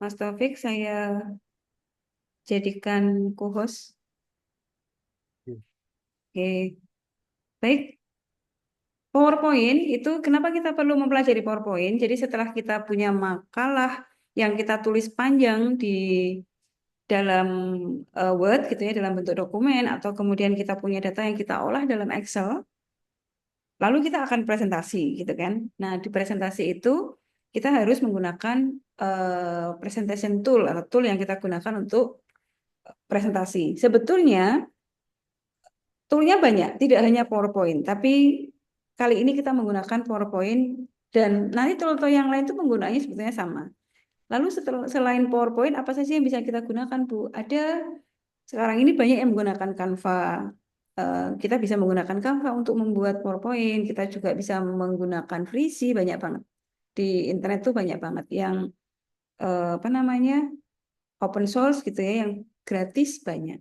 Mas Taufik, saya jadikan co-host. Oke, baik. PowerPoint itu kenapa kita perlu mempelajari PowerPoint? Jadi setelah kita punya makalah yang kita tulis panjang di dalam Word gitu ya, dalam bentuk dokumen, atau kemudian kita punya data yang kita olah dalam Excel, lalu kita akan presentasi gitu kan. Nah, di presentasi itu kita harus menggunakan presentation tool atau tool yang kita gunakan untuk presentasi. Sebetulnya toolnya banyak, tidak hanya PowerPoint, tapi kali ini kita menggunakan PowerPoint dan nanti tool-tool yang lain itu penggunaannya sebetulnya sama. Lalu selain PowerPoint, apa saja yang bisa kita gunakan, Bu? Ada sekarang ini banyak yang menggunakan Canva. Kita bisa menggunakan Canva untuk membuat PowerPoint. Kita juga bisa menggunakan Prezi, banyak banget. Di internet tuh banyak banget yang apa namanya open source gitu ya, yang gratis banyak.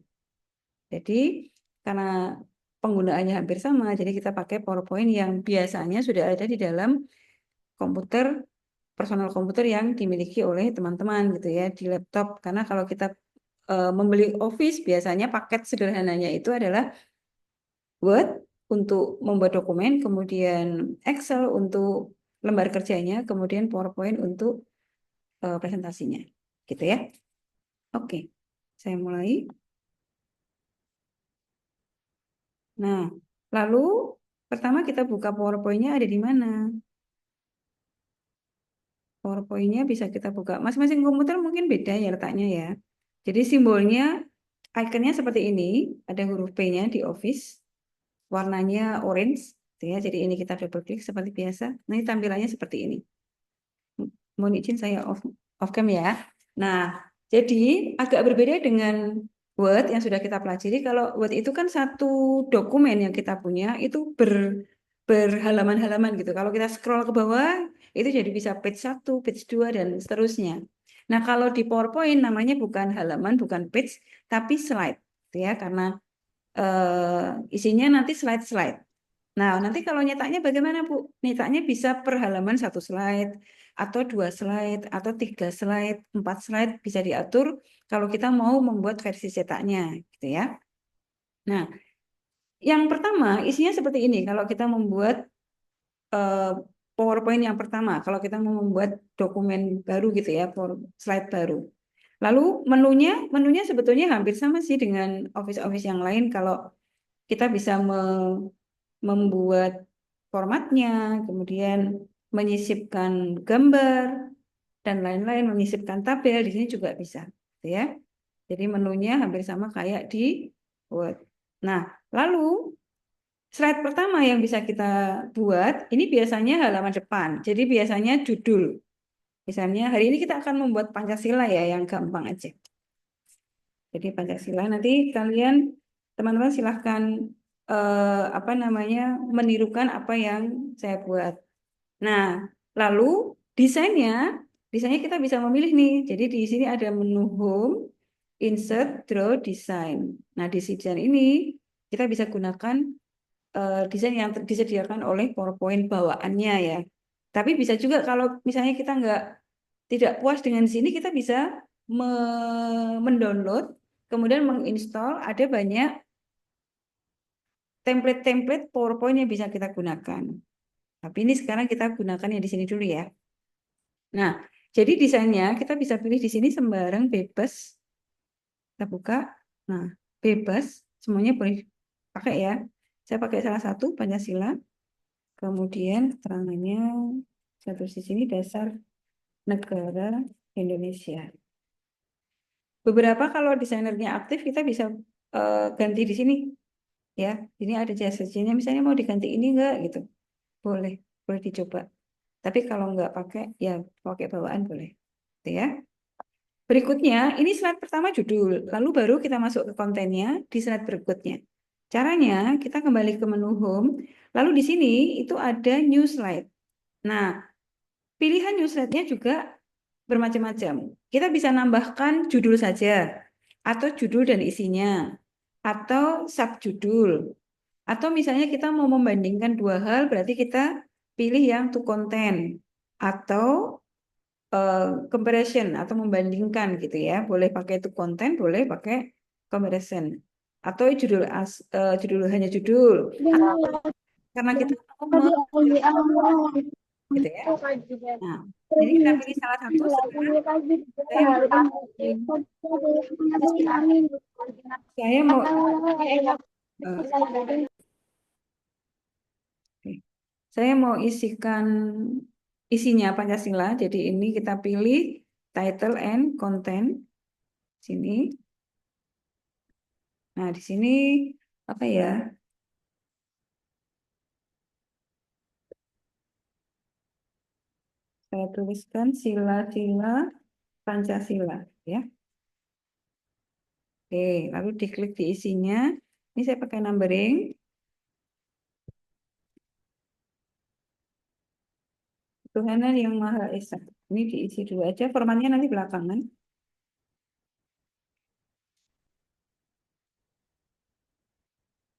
Jadi karena penggunaannya hampir sama, jadi kita pakai PowerPoint yang biasanya sudah ada di dalam komputer, personal komputer yang dimiliki oleh teman-teman gitu ya, di laptop. Karena kalau kita membeli Office, biasanya paket sederhananya itu adalah Word untuk membuat dokumen, kemudian Excel untuk lembar kerjanya, kemudian PowerPoint untuk presentasinya. Gitu ya. Oke, saya mulai. Nah, lalu pertama kita buka PowerPoint-nya ada di mana? PowerPoint-nya bisa kita buka. Masing-masing komputer mungkin beda ya letaknya ya. Jadi simbolnya, ikonnya seperti ini. Ada huruf P-nya di Office. Warnanya orange. Gitu ya. Jadi ini kita double klik seperti biasa. Nanti tampilannya seperti ini. Mohon izin saya off cam ya. Nah, jadi agak berbeda dengan Word yang sudah kita pelajari. Kalau Word itu kan satu dokumen yang kita punya itu berhalaman-halaman gitu. Kalau kita scroll ke bawah, itu jadi bisa page 1, page 2, dan seterusnya. Nah, kalau di PowerPoint namanya bukan halaman, bukan page, tapi slide. Gitu ya, karena isinya nanti slide-slide. Nah, nanti kalau nyetaknya bagaimana, Bu? Nyetaknya bisa per halaman 1 slide, atau 2 slide, atau 3 slide, 4 slide, bisa diatur kalau kita mau membuat versi cetaknya, gitu ya. Nah, yang pertama isinya seperti ini. Kalau kita membuat eh, PowerPoint yang pertama, kalau kita mau membuat dokumen baru gitu ya, slide baru. Lalu menunya sebetulnya hampir sama sih dengan Office-Office yang lain. Kalau kita bisa membuat formatnya, kemudian menyisipkan gambar dan lain-lain, menyisipkan tabel di sini juga bisa, gitu ya. Jadi menunya hampir sama kayak di Word. Nah, lalu slide pertama yang bisa kita buat ini biasanya halaman depan. Jadi biasanya judul. Misalnya hari ini kita akan membuat Pancasila ya, yang gampang aja. Jadi Pancasila nanti kalian teman-teman silahkan apa namanya menirukan apa yang saya buat. Nah, lalu desainnya, desainnya kita bisa memilih nih. Jadi di sini ada menu Home, Insert, Draw, Design. Nah, di desain ini kita bisa gunakan desain yang disediakan oleh PowerPoint bawaannya ya. Tapi bisa juga kalau misalnya kita tidak puas dengan di sini, kita bisa mendownload, kemudian menginstall. Ada banyak template-template PowerPoint yang bisa kita gunakan. Tapi ini sekarang kita gunakan yang di sini dulu ya. Nah, jadi desainnya kita bisa pilih di sini sembarang bebas. Kita buka. Nah, bebas. Semuanya boleh pakai ya. Saya pakai salah satu Pancasila. Kemudian keterangannya satu di sini dasar negara Indonesia. Beberapa kalau desainernya aktif kita bisa ganti di sini ya. Ini ada jasanya misalnya mau diganti ini enggak gitu. Boleh, boleh dicoba. Tapi kalau enggak pakai ya pakai bawaan boleh. Gitu ya. Berikutnya, ini slide pertama judul, lalu baru kita masuk ke kontennya di slide berikutnya. Caranya, kita kembali ke menu Home, lalu di sini itu ada New Slide. Nah, pilihan New Slide-nya juga bermacam-macam. Kita bisa nambahkan judul saja, atau judul dan isinya, atau subjudul. Atau misalnya kita mau membandingkan dua hal, berarti kita pilih yang to content. atau comparison atau membandingkan gitu ya. Boleh pakai itu konten, boleh pakai comparison. Atau judul hanya judul. Karena kita mau gitu ya. Nah, jadi kita pilih salah satu sekarang. Saya mau saya mau saya mau isikan isinya Pancasila. Jadi ini kita pilih title and content sini. Nah, di sini apa ya? Saya tuliskan sila-sila Pancasila ya. Oke, lalu diklik di isinya. Ini saya pakai numbering. Tuhanan yang Maha Esa. Ini diisi dulu aja, formatnya nanti belakangan.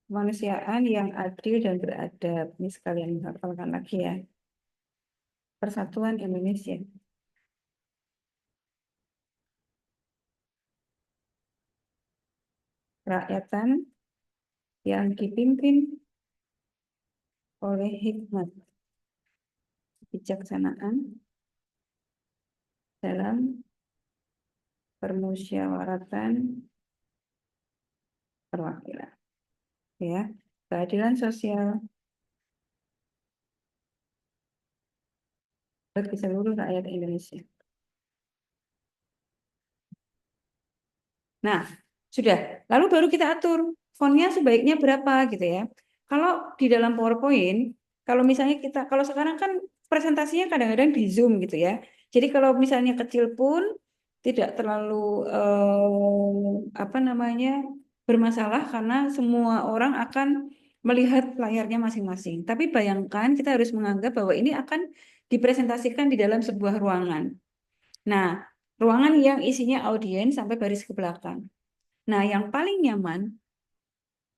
Kemanusiaan yang adil dan beradab. Ini sekalian hafalkan lagi ya. Persatuan Indonesia. Kerakyatan yang dipimpin oleh hikmat, kebijaksanaan dalam permusyawaratan perwakilan. Ya, keadilan sosial bagi seluruh rakyat Indonesia. Nah, sudah. Lalu baru kita atur fontnya sebaiknya berapa gitu ya. Kalau di dalam PowerPoint, kalau misalnya kalau sekarang kan presentasinya kadang-kadang di Zoom gitu ya. Jadi kalau misalnya kecil pun tidak terlalu apa namanya bermasalah karena semua orang akan melihat layarnya masing-masing. Tapi bayangkan kita harus menganggap bahwa ini akan dipresentasikan di dalam sebuah ruangan. Nah, ruangan yang isinya audiens sampai baris ke belakang. Nah, yang paling nyaman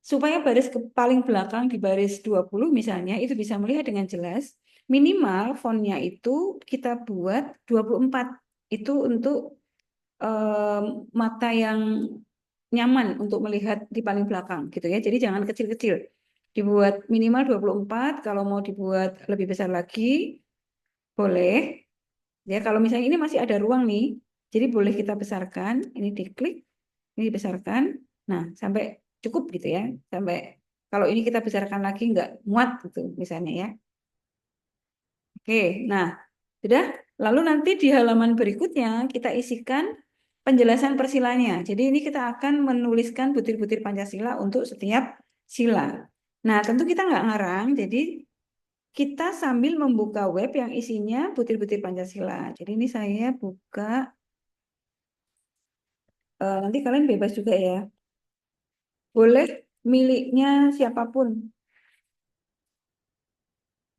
supaya baris ke paling belakang di baris 20 misalnya itu bisa melihat dengan jelas, minimal fontnya itu kita buat 24. Itu untuk mata yang nyaman untuk melihat di paling belakang gitu ya. Jadi jangan kecil-kecil. Dibuat minimal 24, kalau mau dibuat lebih besar lagi boleh. Ya, kalau misalnya ini masih ada ruang nih, jadi boleh kita besarkan, ini diklik, ini dibesarkan. Nah, sampai cukup gitu ya. Sampai kalau ini kita besarkan lagi nggak muat gitu misalnya ya. Oke, nah sudah. Lalu nanti di halaman berikutnya kita isikan penjelasan persilanya. Jadi ini kita akan menuliskan butir-butir Pancasila untuk setiap sila. Nah, tentu kita nggak ngarang, jadi kita sambil membuka web yang isinya butir-butir Pancasila. Jadi ini saya buka, nanti kalian bebas juga ya. Boleh miliknya siapapun.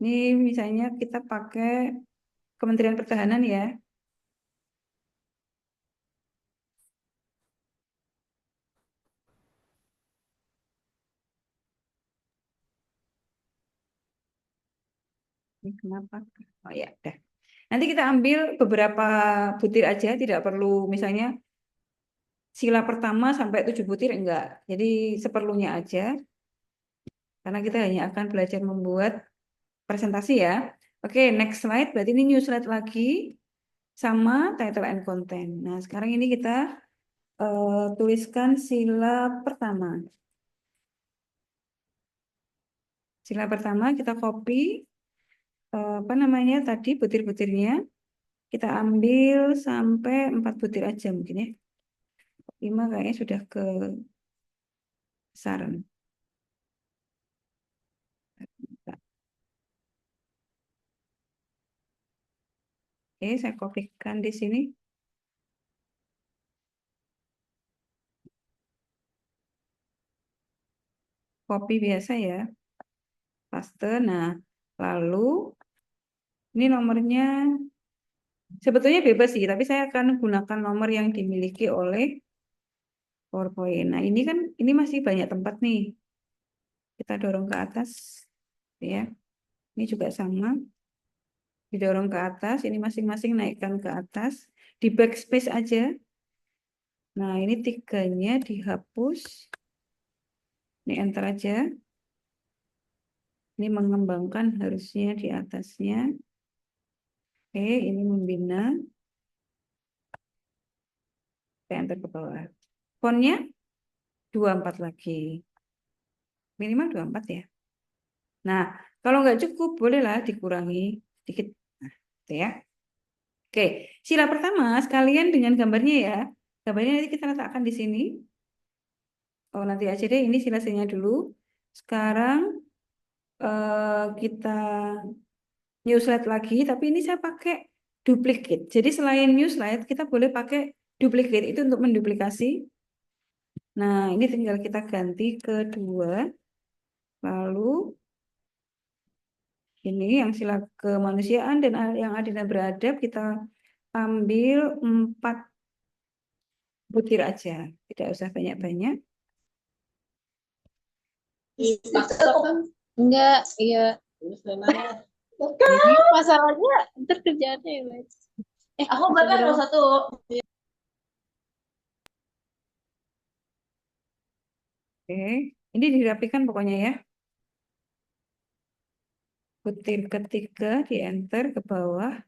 Ini misalnya kita pakai Kementerian Pertahanan ya. Ini kenapa? Oh ya, udah. Nanti kita ambil beberapa butir aja, tidak perlu misalnya sila pertama sampai 7 butir, enggak. Jadi seperlunya aja, karena kita hanya akan belajar membuat presentasi ya. Oke, next slide. Berarti ini new slide lagi sama title and content. Nah, sekarang ini kita tuliskan sila pertama. Sila pertama kita copy apa namanya tadi butir-butirnya. Kita ambil sampai 4 butir aja mungkin ya. 5 kayaknya sudah kebesaran. Oke, saya kopikan di sini. Copy biasa ya. Paste. Nah, lalu ini nomornya sebetulnya bebas sih, tapi saya akan gunakan nomor yang dimiliki oleh PowerPoint. Nah, ini kan ini masih banyak tempat nih. Kita dorong ke atas ya. Ini juga sama. didorong ke atas, ini masing-masing naikkan ke atas, di backspace aja. Nah, ini tiganya dihapus, ini enter aja. Ini mengembangkan harusnya di atasnya. Oke, ini membina. Saya enter ke bawah. Fontnya 24 lagi. Minimal 24 ya. Nah, kalau nggak cukup, bolehlah dikurangi dikit. Nah, gitu ya. Oke, sila pertama sekalian dengan gambarnya ya. Gambarnya nanti kita letakkan di sini. Oh, nanti aja deh, ini silasinya dulu. Sekarang kita new slide lagi, tapi ini saya pakai duplicate. Jadi selain new slide, kita boleh pakai duplicate itu untuk menduplikasi. Nah, ini tinggal kita ganti ke 2. Lalu ini yang sila kemanusiaan dan yang adil dan beradab kita ambil 4 butir aja. Tidak usah banyak-banyak. Enggak, iya. Ini Masalahnya ntar kerjaannya ya, Mas. Aku berarti ada satu. oke. Ini dirapikan pokoknya ya. Butir ketiga di enter ke bawah.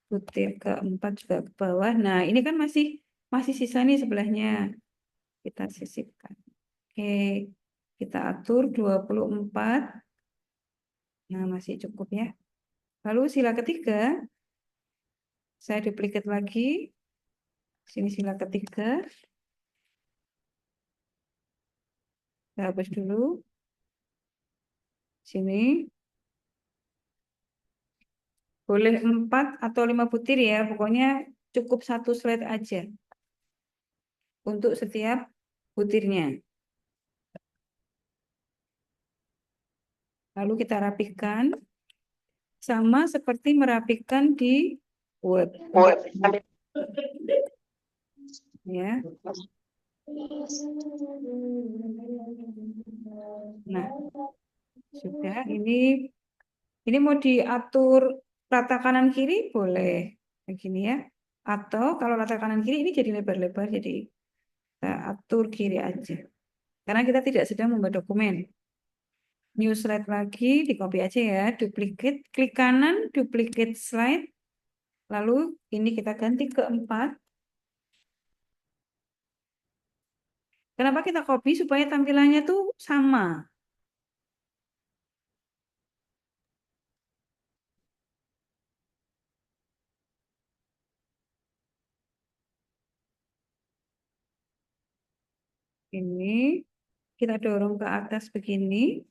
Butir keempat juga ke bawah. Nah, ini kan masih sisa nih sebelahnya. Kita sisipkan. Oke. Kita atur 24. Nah, masih cukup ya. Lalu sila ketiga. Saya duplicate lagi. Sini sila ketiga. Kita hapus dulu. Sini. Boleh 4 atau 5 butir ya. Pokoknya cukup 1 slide aja. Untuk setiap butirnya. Lalu kita rapikan. Sama seperti merapikan di Word. Ya. Nah, sudah. Ini mau diatur rata kanan kiri boleh begini ya. Atau kalau rata kanan kiri ini jadi lebar-lebar, jadi kita atur kiri aja. Karena kita tidak sedang membuat dokumen. New slide lagi, di copy aja ya, duplicate, klik kanan, duplicate slide. Lalu ini kita ganti ke 4. Kenapa kita copy? Supaya tampilannya tuh sama. Ini kita dorong ke atas begini,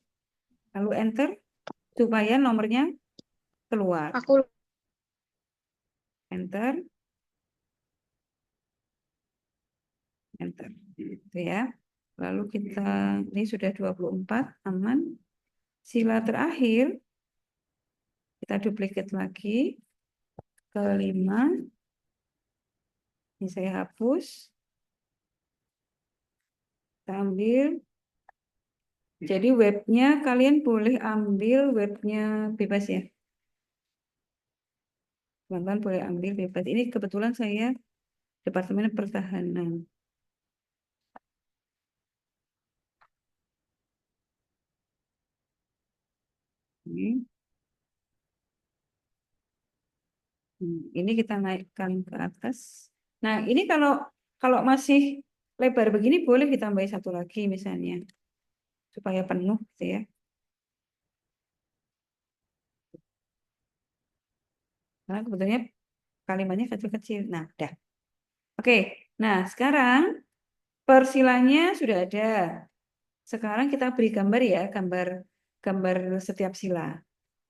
lalu enter supaya nomornya keluar. Aku Enter, enter. Itu ya. Lalu ini sudah 24, aman. Sila terakhir, kita duplicate lagi ke 5. Ini saya hapus. Kita ambil. Jadi webnya kalian boleh ambil webnya bebas ya. Teman-teman boleh ambil bebas. Ini kebetulan saya Departemen Pertahanan. Ini. Ini kita naikkan ke atas. Nah, ini kalau masih lebar begini boleh ditambahin 1 lagi misalnya. Supaya penuh gitu ya. Karena kebetulannya kalimatnya kecil-kecil. Nah, udah. Oke. Nah, sekarang persilanya sudah ada. Sekarang kita beri gambar ya, gambar setiap sila.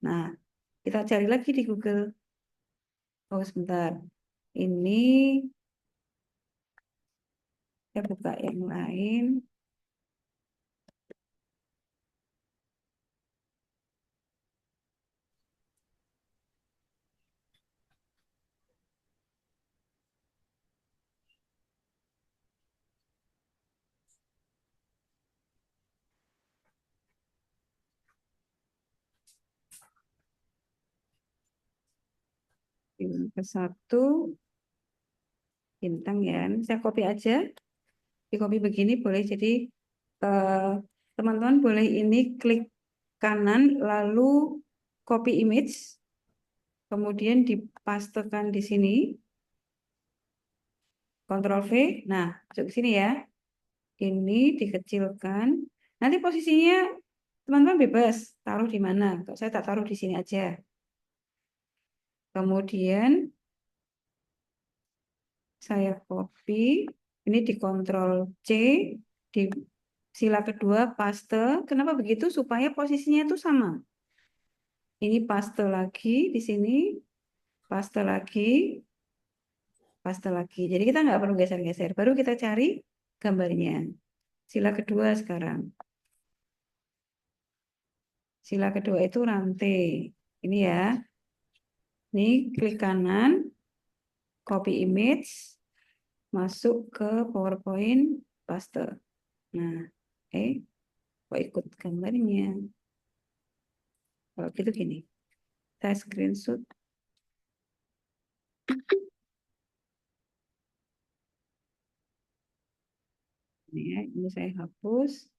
Nah, kita cari lagi di Google. Oh, sebentar. Ini saya buka yang lain. Ini ke satu bintang ya. Saya copy aja. Di copy begini boleh. Jadi eh, teman-teman boleh ini klik kanan lalu copy image. Kemudian dipastekan di sini. Ctrl V. Nah, masuk ke sini ya. Ini dikecilkan. Nanti posisinya teman-teman bebas taruh di mana. Kalau saya tak taruh di sini aja. Kemudian saya copy. Ini di Ctrl C. Di sila kedua paste. Kenapa begitu? Supaya posisinya itu sama. Ini paste lagi di sini. Paste lagi. Paste lagi. Jadi kita nggak perlu geser-geser. Baru kita cari gambarnya. Sila kedua sekarang. Sila kedua itu rantai. Ini ya. Ini klik kanan, copy image, masuk ke PowerPoint, paste. Nah, kok ikut gambarnya? Kalau gitu gini, saya screenshot. Ini ya, ini saya hapus.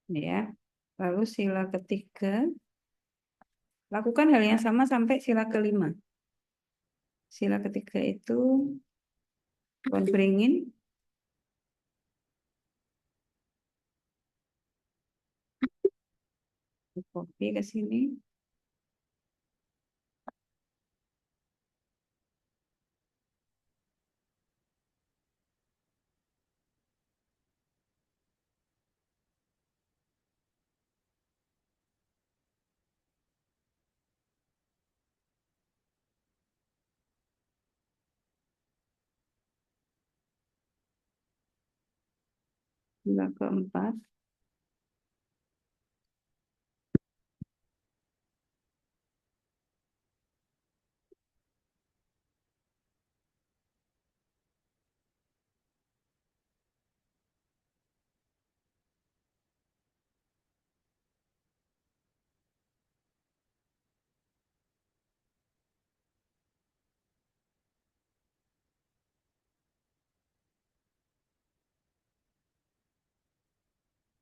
Ini ya. Lalu sila ketiga, lakukan hal yang sama sampai sila kelima. Sila ketiga itu beringin, copy ke sini. Sila keempat,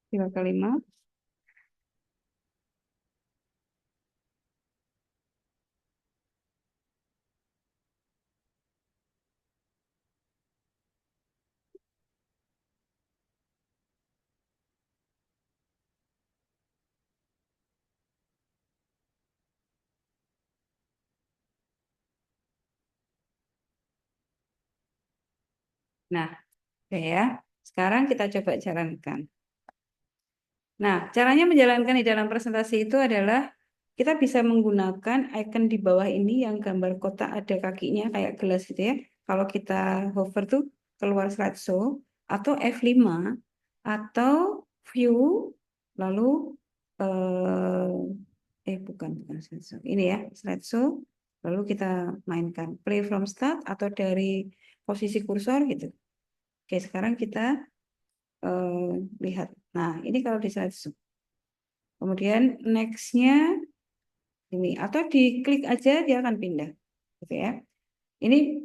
sila kelima. Nah, oke ya. Sekarang kita coba jalankan. Nah, caranya menjalankan di dalam presentasi itu adalah kita bisa menggunakan icon di bawah ini yang gambar kotak ada kakinya kayak gelas gitu ya. Kalau kita hover tuh keluar slideshow atau F5 atau view lalu bukan slideshow. Ini ya, slideshow lalu kita mainkan play from start atau dari posisi kursor gitu. Oke, sekarang kita lihat. Nah, ini kalau di slideshow. Kemudian next-nya ini atau diklik aja dia akan pindah gitu ya. Ini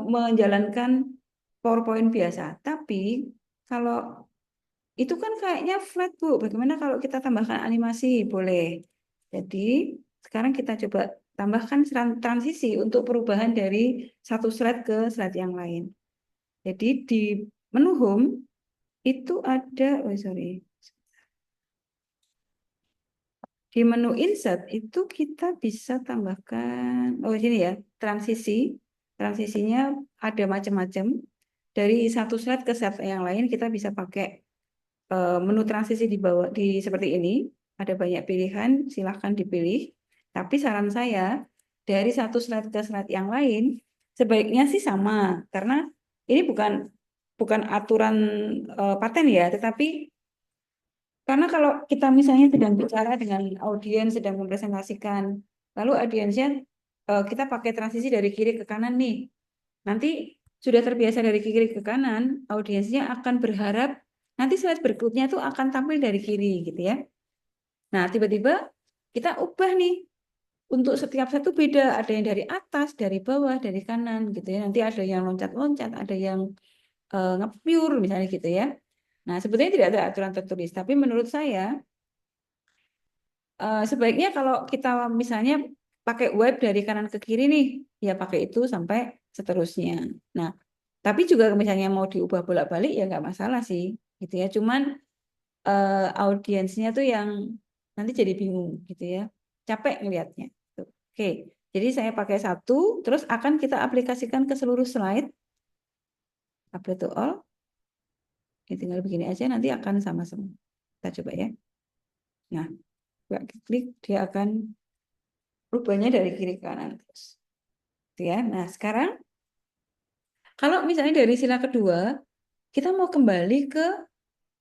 menjalankan PowerPoint biasa, tapi kalau itu kan kayaknya flat Bu, bagaimana kalau kita tambahkan animasi? Boleh. Jadi sekarang kita coba tambahkan transisi untuk perubahan dari satu slide ke slide yang lain. Jadi di menu home itu ada, sorry. Di menu insert itu kita bisa tambahkan, sini ya, transisi. Transisinya ada macam-macam. Dari satu slide ke slide yang lain kita bisa pakai menu transisi di bawah seperti ini. Ada banyak pilihan, silahkan dipilih. Tapi saran saya dari satu slide ke slide yang lain sebaiknya sih sama, karena ini bukan aturan paten ya, tetapi karena kalau kita misalnya sedang bicara dengan audiens, sedang mempresentasikan, lalu audiensnya kita pakai transisi dari kiri ke kanan nih. Nanti sudah terbiasa dari kiri ke kanan, audiensnya akan berharap nanti slide berikutnya tuh akan tampil dari kiri gitu ya. Nah, tiba-tiba kita ubah nih. Untuk setiap satu beda, ada yang dari atas, dari bawah, dari kanan gitu ya. Nanti ada yang loncat-loncat, ada yang nge-pure misalnya gitu ya. Nah, sebetulnya tidak ada aturan tertulis, tapi menurut saya sebaiknya kalau kita misalnya pakai web dari kanan ke kiri nih, ya pakai itu sampai seterusnya. Nah, tapi juga misalnya mau diubah bolak-balik ya nggak masalah sih, gitu ya. Cuman audiensnya tuh yang nanti jadi bingung gitu ya, capek ngelihatnya. Tuh. Oke, jadi saya pakai satu, terus akan kita aplikasikan ke seluruh slide, upload to all. Ini tinggal begini aja, nanti akan sama semua. Kita coba ya. Nah, klik dia akan rubahnya dari kiri ke kanan terus. Gitu ya. Nah, sekarang kalau misalnya dari sila kedua, kita mau kembali ke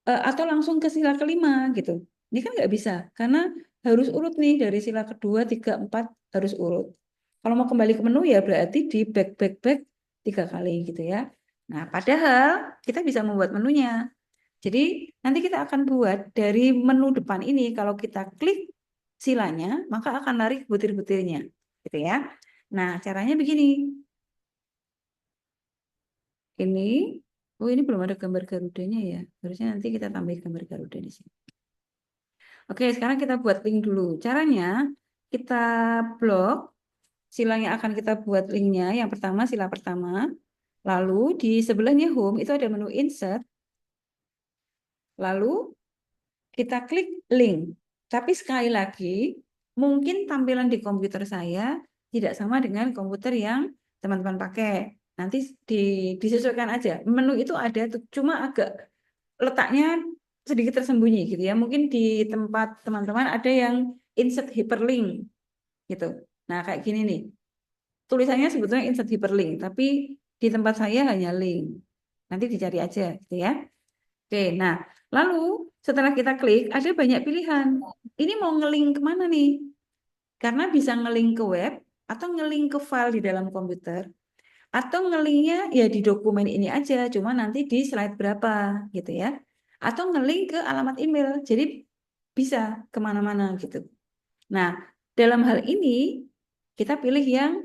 atau langsung ke sila kelima gitu. Ini kan nggak bisa karena harus urut nih dari sila kedua, tiga, empat harus urut. Kalau mau kembali ke menu ya berarti di back 3 kali gitu ya. Nah, padahal kita bisa membuat menunya. Jadi nanti kita akan buat dari menu depan ini kalau kita klik silanya maka akan lari ke butir-butirnya gitu ya. Nah, caranya begini. Ini, oh ini belum ada gambar Garudanya ya. Harusnya nanti kita tambah gambar Garuda di sini. Oke, sekarang kita buat link dulu. Caranya kita blok sila yang akan kita buat linknya. Yang pertama sila pertama. Lalu di sebelahnya home itu ada menu insert. Lalu kita klik link. Tapi sekali lagi, mungkin tampilan di komputer saya tidak sama dengan komputer yang teman-teman pakai. Nanti disesuaikan aja. Menu itu ada, cuma agak letaknya sedikit tersembunyi gitu ya. Mungkin di tempat teman-teman ada yang insert hyperlink gitu. Nah, kayak gini nih. Tulisannya sebetulnya insert hyperlink, tapi di tempat saya hanya link. Nanti dicari aja gitu ya. Oke, nah lalu setelah kita klik ada banyak pilihan. Ini mau ngelink kemana nih? Karena bisa ngelink ke web atau ngelink ke file di dalam komputer atau ngelinknya ya di dokumen ini aja, cuma nanti di slide berapa gitu ya. Atau ngelink ke alamat email, jadi bisa kemana-mana gitu. Nah, dalam hal ini kita pilih yang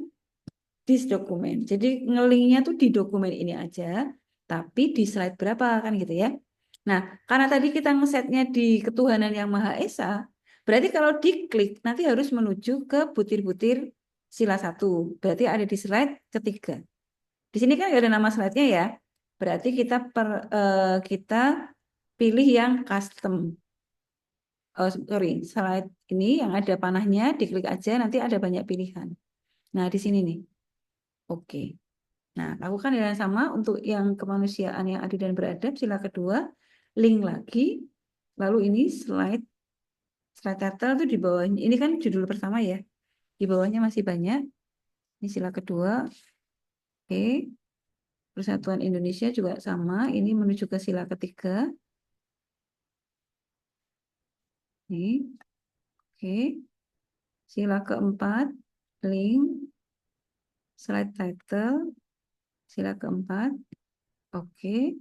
this dokumen. Jadi ngelinknya tuh di dokumen ini aja, tapi di slide berapa kan gitu ya. Nah, karena tadi kita ngesetnya di ketuhanan yang Maha Esa, berarti kalau diklik nanti harus menuju ke butir-butir sila 1. Berarti ada di slide ketiga. Di sini kan nggak ada nama slide-nya ya. Berarti kita pilih yang custom. Oh, sorry, slide ini yang ada panahnya, diklik aja nanti ada banyak pilihan. Nah, di sini nih. Oke. Nah, lakukan hal yang sama untuk yang kemanusiaan yang adil dan beradab, sila kedua, link lagi, lalu ini slide title itu di bawahnya. Ini kan judul pertama ya. Di bawahnya masih banyak. Ini sila kedua. Oke. Persatuan Indonesia juga sama. Ini menuju ke sila ketiga. Nih. Oke. Sila keempat, link, slide title, sila keempat. Oke.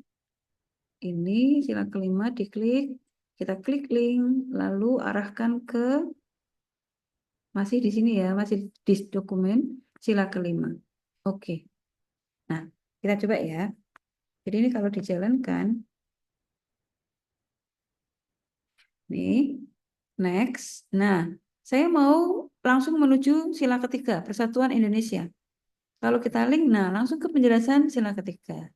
Ini sila kelima diklik. Kita klik link, lalu arahkan ke masih di sini ya, masih di dokumen sila kelima. Oke. Nah, kita coba ya. Jadi ini kalau dijalankan, nih, next. Nah, saya mau langsung menuju sila ketiga, Persatuan Indonesia. Kalau kita link, nah langsung ke penjelasan sila ketiga.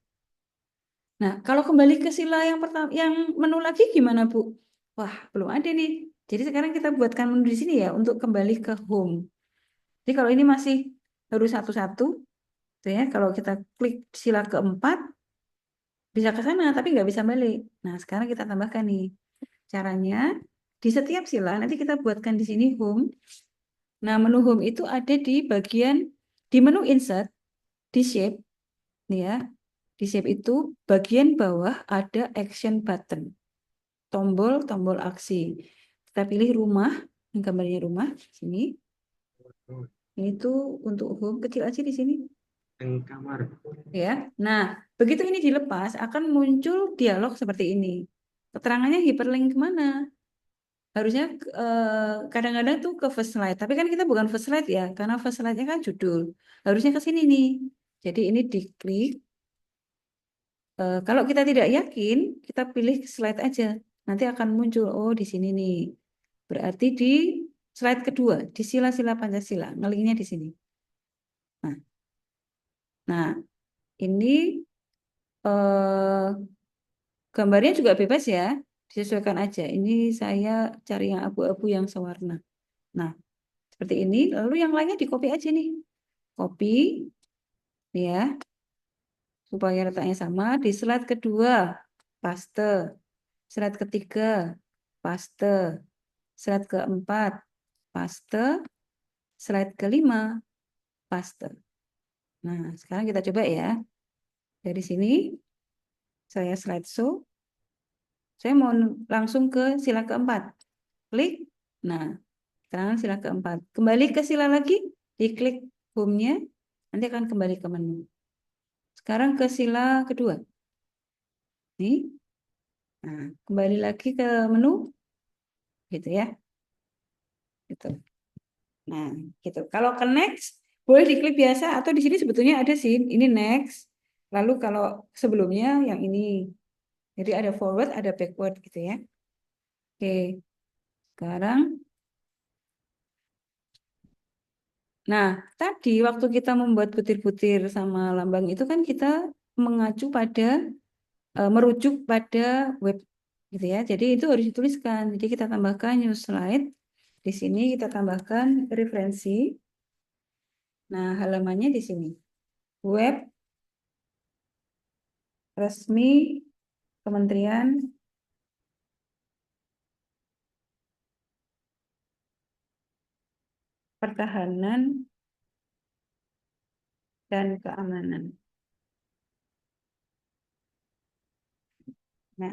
Nah, kalau kembali ke sila yang pertama, yang menu lagi gimana, Bu? Wah, belum ada nih. Jadi sekarang kita buatkan menu di sini ya untuk kembali ke home. Jadi kalau ini masih harus satu-satu, gitu ya. Kalau kita klik sila keempat, bisa ke sana, tapi nggak bisa balik. Nah, sekarang kita tambahkan nih. Caranya, di setiap sila, nanti kita buatkan di sini home. Nah, menu home itu ada di bagian, di menu insert, di shape, nih ya. Di shape itu, bagian bawah ada action button. Tombol aksi. Kita pilih rumah, yang gambarnya rumah, sini. Ini tuh untuk home, kecil aja di sini. Yang kamar. Ya. Nah, begitu ini dilepas akan muncul dialog seperti ini. Keterangannya hyperlink kemana? Harusnya kadang-kadang tuh ke first slide, tapi kan kita bukan first slide ya, karena first slide-nya kan judul. Harusnya ke sini nih. Jadi ini diklik. Kalau kita tidak yakin, kita pilih slide aja. Nanti akan muncul, oh di sini nih. Berarti di slide kedua, di sila-sila Pancasila, ngelinknya di sini. Nah, ini eh, gambarnya juga bebas ya, disesuaikan aja. Ini saya cari yang abu-abu yang sewarna. Nah, seperti ini. Lalu yang lainnya di copy aja nih. Copy, ya, supaya letaknya sama. Di slide kedua, paste. Slide ketiga, paste. Slide keempat, paste. Slide kelima, paste. Nah, sekarang kita coba ya. Dari sini, saya slideshow. Saya mau langsung ke sila keempat. Klik. Nah, sekarang sila keempat. Kembali ke sila lagi, diklik home-nya, nanti akan kembali ke menu. Sekarang ke sila kedua. Nih. Nah, kembali lagi ke menu. Gitu ya. Gitu. Nah, gitu. Kalau ke next, boleh diklik biasa atau di sini sebetulnya ada sih, ini next. Lalu kalau sebelumnya yang ini. Jadi ada forward, ada backward gitu ya. Oke. Sekarang nah, tadi waktu kita membuat butir-butir sama lambang itu kan kita mengacu pada merujuk pada web gitu ya. Jadi itu harus dituliskan. Jadi kita tambahkan new slide. Di sini kita tambahkan referensi. Nah, halamannya di sini. Web resmi Kementerian Pertahanan dan Keamanan. Nah,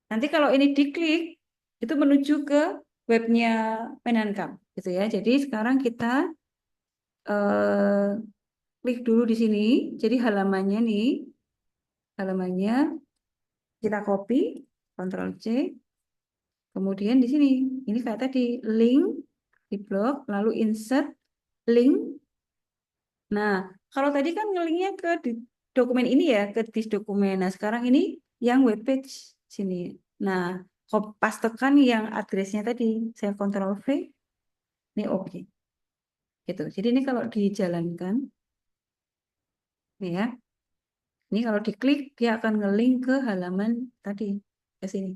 nanti kalau ini diklik, itu menuju ke webnya Menankam, gitu ya. Jadi sekarang kita klik dulu di sini. Jadi halamannya nih, halamannya kita copy, Ctrl C. Kemudian di sini, ini kayak tadi link di blog, lalu insert link. Nah, kalau tadi kan ngelinknya ke dokumen ini ya, ke dis dokumen. Nah, sekarang ini yang web page sini. Nah, pastekan yang addressnya tadi, saya Ctrl V, ini oke. Gitu. Jadi ini kalau dijalankan, ya, ini kalau diklik dia akan ngelink ke halaman tadi ke sini.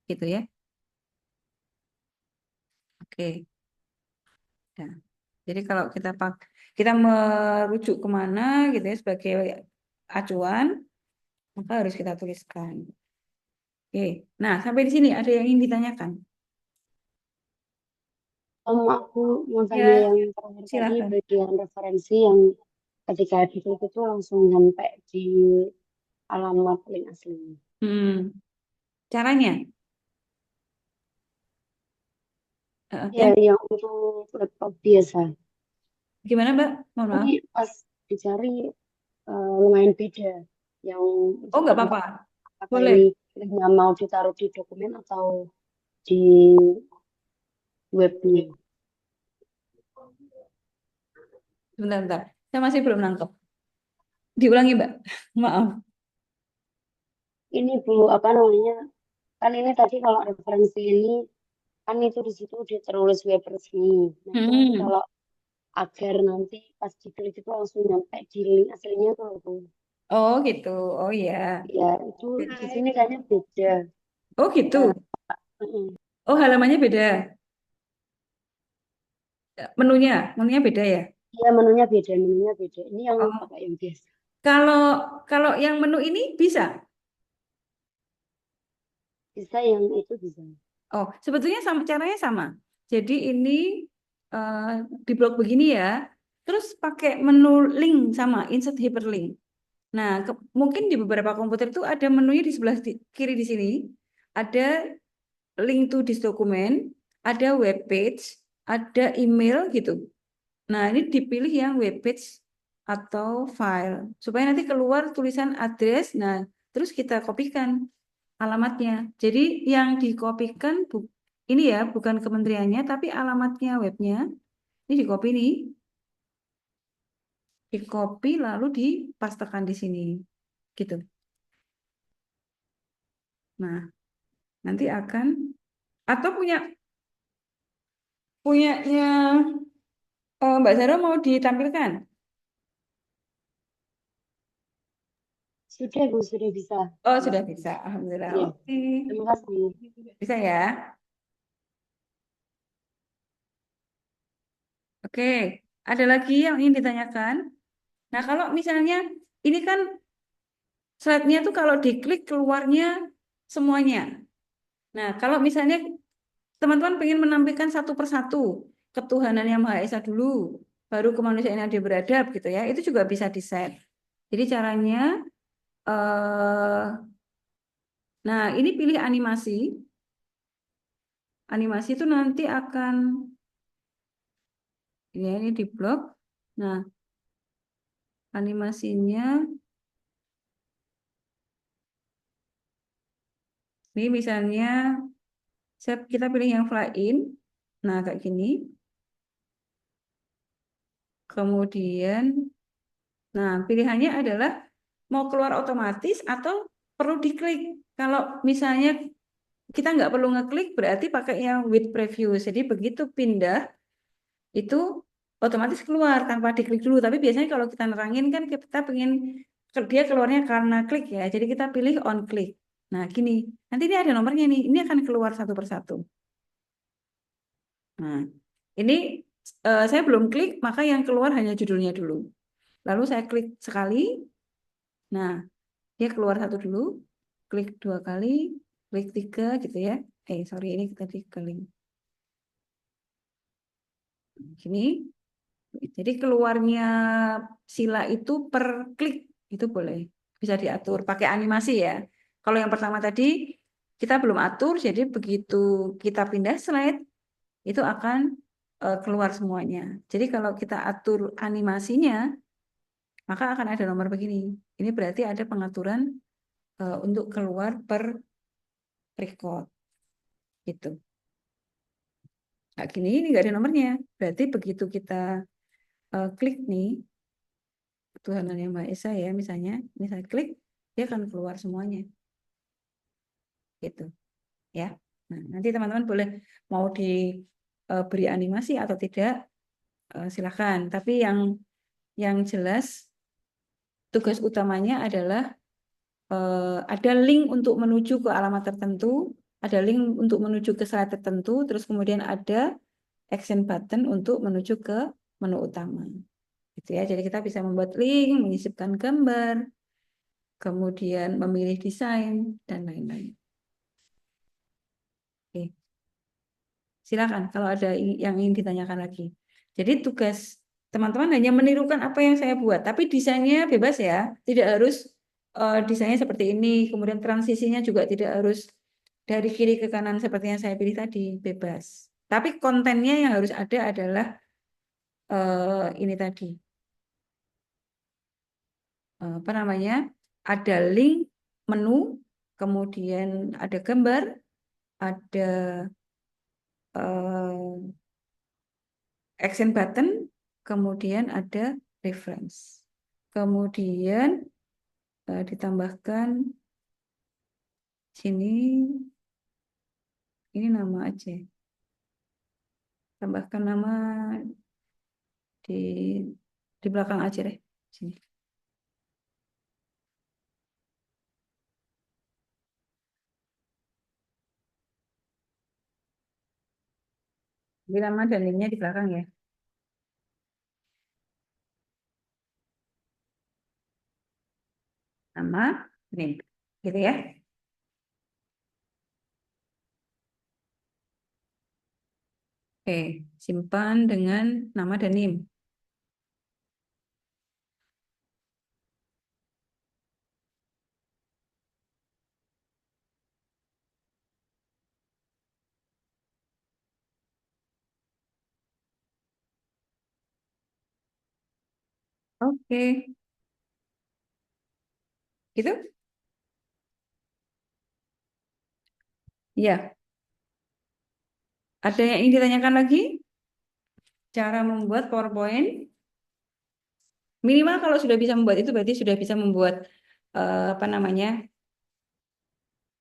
Gitu ya. Oke. Nah, jadi kalau kita merujuk kemana gitu ya sebagai acuan, maka harus kita tuliskan. Oke. Nah, sampai di sini ada yang ingin ditanyakan? Aku mau tanya Ya, yang terakhir tadi silakan. bagian referensi yang ketika diklik itu langsung nyampe di alamat link aslinya. Caranya? Ya, yang untuk laptop biasa. Gimana, Mbak? Mohon maaf. Ini pas dicari lumayan beda. Yang Oh, nggak apa-apa. apakah Boleh. ini linknya mau ditaruh di dokumen atau di webnya? Bentar. Saya masih belum nangkep. Diulangi, Mbak. Maaf. Ini Bu, apa namanya? Kan ini tadi kalau referensi ini kan itu di situ ditulis web resmi. Nah, itu kalau agar nanti pas diklik itu langsung nyampe di link aslinya tuh Bu. Oh, gitu. Oh, iya. Ya, itu di sini kayaknya beda. Oh, gitu. Mm-mm. Oh, halamannya beda. Menunya beda ya? Iya, menunya beda, menunya beda. Ini yang Oh, apa yang biasa? kalau kalau yang menu ini bisa. Bisa yang itu bisa. Oh, sebetulnya caranya sama. Jadi ini di blog begini ya. Terus pakai menu link sama insert hyperlink. Nah, mungkin di beberapa komputer itu ada menunya di sebelah kiri di sini. Ada link to this document, ada web page, ada email gitu. Nah, ini dipilih yang web page atau file supaya nanti keluar tulisan address. Nah, terus kita kopikan alamatnya. Jadi yang dikopikan ini ya, bukan kementeriannya, tapi alamatnya webnya. Ini dikopi nih, dikopi lalu dipastekan di sini, gitu. Nah, nanti akan atau punyanya Mbak Zara mau ditampilkan? Sudah Bu, sudah bisa. Oh, sudah bisa. Alhamdulillah. Iya, Oke. terima kasih. Bisa ya? Oke. Ada lagi yang ingin ditanyakan? Nah, kalau misalnya ini kan slide-nya tuh kalau diklik keluarnya semuanya. Nah, kalau misalnya teman-teman ingin menampilkan satu persatu ketuhanan yang Maha Esa dulu, baru kemanusiaan yang adil beradab gitu ya, itu juga bisa di-set. Jadi caranya, nah ini pilih animasi. Animasi itu nanti akan, ya ini di blok. Nah, animasinya, ini misalnya kita pilih yang fly in. Nah, kayak gini. Kemudian, nah pilihannya adalah mau keluar otomatis atau perlu diklik. Kalau misalnya kita nggak perlu ngeklik, berarti pakai yang with preview. Jadi begitu pindah, itu otomatis keluar tanpa diklik dulu. Tapi biasanya kalau kita nerangin kan kita pengen dia keluarnya karena klik ya. Jadi kita pilih on click. Nah gini, nanti ini ada nomornya nih. Ini akan keluar satu persatu. Nah, ini saya belum klik, maka yang keluar hanya judulnya dulu. Lalu saya klik sekali. Nah, dia keluar satu dulu, klik dua kali, klik tiga gitu ya. Sorry ini tadi klik. Gini. Jadi keluarnya sila itu per klik itu boleh. Bisa diatur pakai animasi ya. Kalau yang pertama tadi kita belum atur, jadi begitu kita pindah slide itu akan keluar semuanya. Jadi kalau kita atur animasinya, maka akan ada nomor begini. Ini berarti ada pengaturan untuk keluar per record gitu. Nah, gini ini nggak ada nomornya. Berarti begitu kita klik nih Tuhan yang Maha Esa ya misalnya, klik dia akan keluar semuanya gitu ya. Nah, nanti teman-teman boleh mau diberi animasi atau tidak silakan. Tapi yang jelas tugas utamanya adalah ada link untuk menuju ke alamat tertentu, ada link untuk menuju ke slide tertentu, terus kemudian ada action button untuk menuju ke menu utama. Gitu ya. Jadi kita bisa membuat link, menyisipkan gambar, kemudian memilih desain dan lain-lain. Oke. Silakan kalau ada yang ingin ditanyakan lagi. Jadi tugas teman-teman hanya menirukan apa yang saya buat, tapi desainnya bebas ya, tidak harus desainnya seperti ini, kemudian transisinya juga tidak harus dari kiri ke kanan seperti yang saya pilih tadi, bebas. Tapi kontennya yang harus ada adalah ini tadi, apa namanya? Ada link menu, kemudian ada gambar, ada action button, kemudian ada reference. Kemudian ditambahkan sini, ini nama aja. Tambahkan nama di belakang aja deh. Sini. Jadi nama dan linknya di belakang ya. Nama, name. Gitu ya. Oke, simpan dengan nama dan name. Oke, gitu? Ya, ada yang ingin ditanyakan lagi? Cara membuat PowerPoint? Minimal kalau sudah bisa membuat itu berarti sudah bisa membuat apa namanya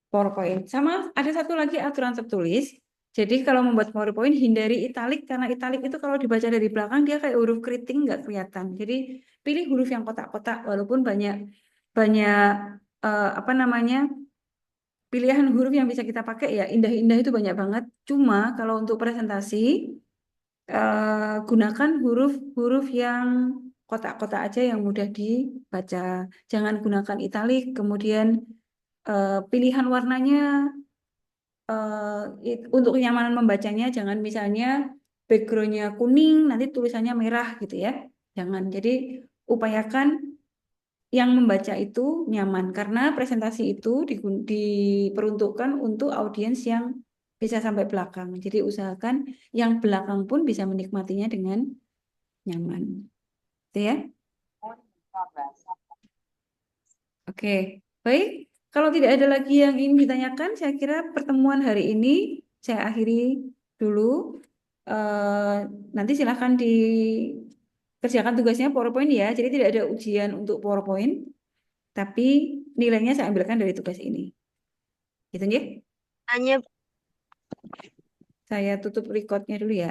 PowerPoint. Sama ada satu lagi aturan tertulis. Jadi kalau membuat PowerPoint hindari italik karena italik itu kalau dibaca dari belakang dia kayak huruf keriting nggak kelihatan. Jadi pilih huruf yang kotak-kotak walaupun banyak banyak apa namanya pilihan huruf yang bisa kita pakai ya indah-indah itu banyak banget. Cuma kalau untuk presentasi gunakan huruf-huruf yang kotak-kotak aja yang mudah dibaca. Jangan gunakan italik. Kemudian pilihan warnanya untuk kenyamanan membacanya jangan misalnya backgroundnya kuning nanti tulisannya merah gitu ya. Jangan. Jadi upayakan yang membaca itu nyaman karena presentasi itu diperuntukkan untuk audiens yang bisa sampai belakang. Jadi usahakan yang belakang pun bisa menikmatinya dengan nyaman. Gitu ya. Oke, baik. Kalau tidak ada lagi yang ingin ditanyakan, saya kira pertemuan hari ini saya akhiri dulu. Nanti silahkan dikerjakan tugasnya PowerPoint ya. Jadi tidak ada ujian untuk PowerPoint, tapi nilainya saya ambilkan dari tugas ini. Gitu ya. Hanya Saya tutup recordnya dulu ya.